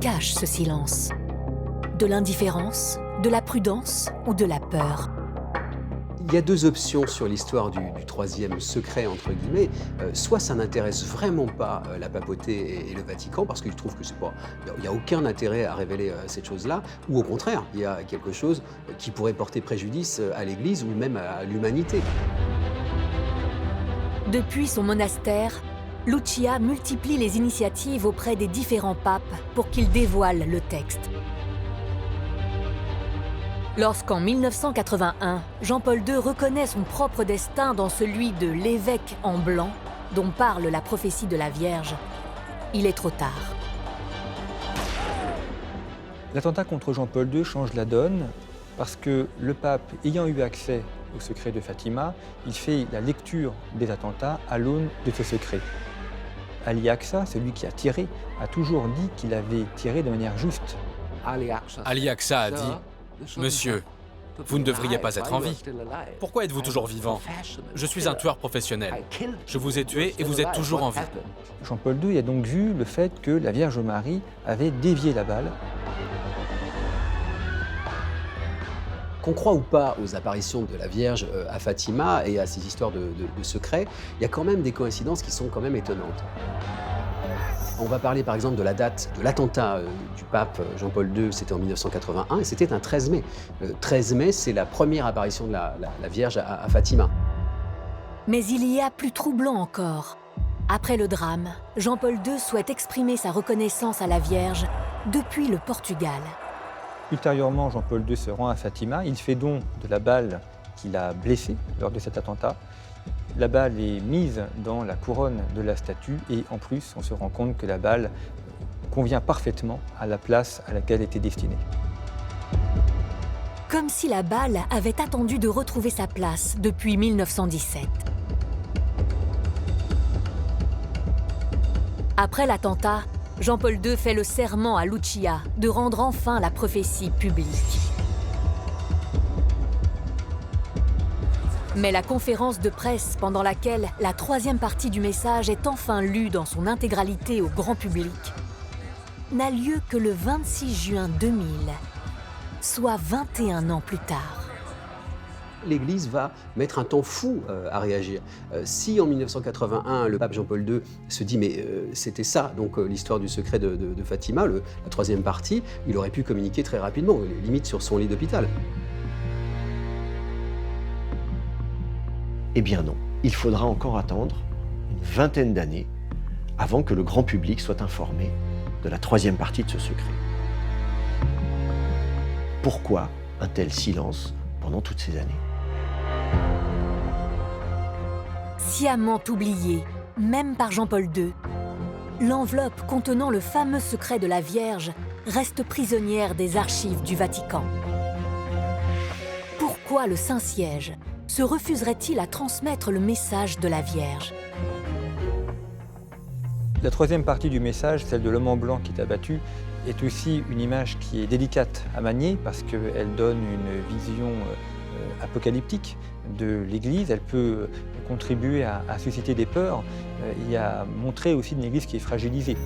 cache ce silence? De l'indifférence, de la prudence ou de la peur? Il y a deux options sur l'histoire du troisième secret, entre guillemets. Soit ça n'intéresse vraiment pas la papauté et le Vatican, parce qu'ils trouvent que il n'y a aucun intérêt à révéler cette chose-là, ou au contraire, il y a quelque chose qui pourrait porter préjudice à l'Église ou même à l'humanité. Depuis son monastère, Lucia multiplie les initiatives auprès des différents papes pour qu'ils dévoilent le texte. Lorsqu'en 1981, Jean-Paul II reconnaît son propre destin dans celui de l'évêque en blanc, dont parle la prophétie de la Vierge, il est trop tard. L'attentat contre Jean-Paul II change la donne parce que le pape, ayant eu accès au secret de Fatima, il fait la lecture des attentats à l'aune de ce secret. Ali Aqsa, celui qui a tiré, a toujours dit qu'il avait tiré de manière juste. Ali Aqsa a dit « Monsieur, vous ne devriez pas être en vie. Pourquoi êtes-vous toujours vivant? Je suis un tueur professionnel. Je vous ai tué et vous êtes toujours en vie. » Jean-Paul II a donc vu le fait que la Vierge Marie avait dévié la balle. Qu'on croit ou pas aux apparitions de la Vierge à Fatima et à ces histoires de secrets, il y a quand même des coïncidences qui sont quand même étonnantes. On va parler par exemple de la date de l'attentat du pape Jean-Paul II, c'était en 1981 et c'était un 13 mai. Le 13 mai, c'est la première apparition de la Vierge à Fatima. Mais il y a plus troublant encore. Après le drame, Jean-Paul II souhaite exprimer sa reconnaissance à la Vierge depuis le Portugal. Ultérieurement, Jean-Paul II se rend à Fatima. Il fait don de la balle qu'il a blessée lors de cet attentat. La balle est mise dans la couronne de la statue et en plus, on se rend compte que la balle convient parfaitement à la place à laquelle elle était destinée. Comme si la balle avait attendu de retrouver sa place depuis 1917. Après l'attentat, Jean-Paul II fait le serment à Lucia de rendre enfin la prophétie publique. Mais la conférence de presse pendant laquelle la troisième partie du message est enfin lue dans son intégralité au grand public n'a lieu que le 26 juin 2000, soit 21 ans plus tard. L'Église va mettre un temps fou à réagir. Si en 1981, le pape Jean-Paul II se dit « mais c'était ça, donc l'histoire du secret de Fatima, la troisième partie », il aurait pu communiquer très rapidement, limite sur son lit d'hôpital. Eh bien non, il faudra encore attendre une vingtaine d'années avant que le grand public soit informé de la troisième partie de ce secret. Pourquoi un tel silence pendant toutes ces années? Sciemment oubliée, même par Jean-Paul II, l'enveloppe contenant le fameux secret de la Vierge reste prisonnière des archives du Vatican. Pourquoi le Saint-Siège se refuserait-il à transmettre le message de la Vierge? La troisième partie du message, celle de l'homme en blanc qui est abattu, est aussi une image qui est délicate à manier parce qu'elle donne une vision apocalyptique de l'Église. Elle peut contribuer à susciter des peurs et à montrer aussi une Église qui est fragilisée.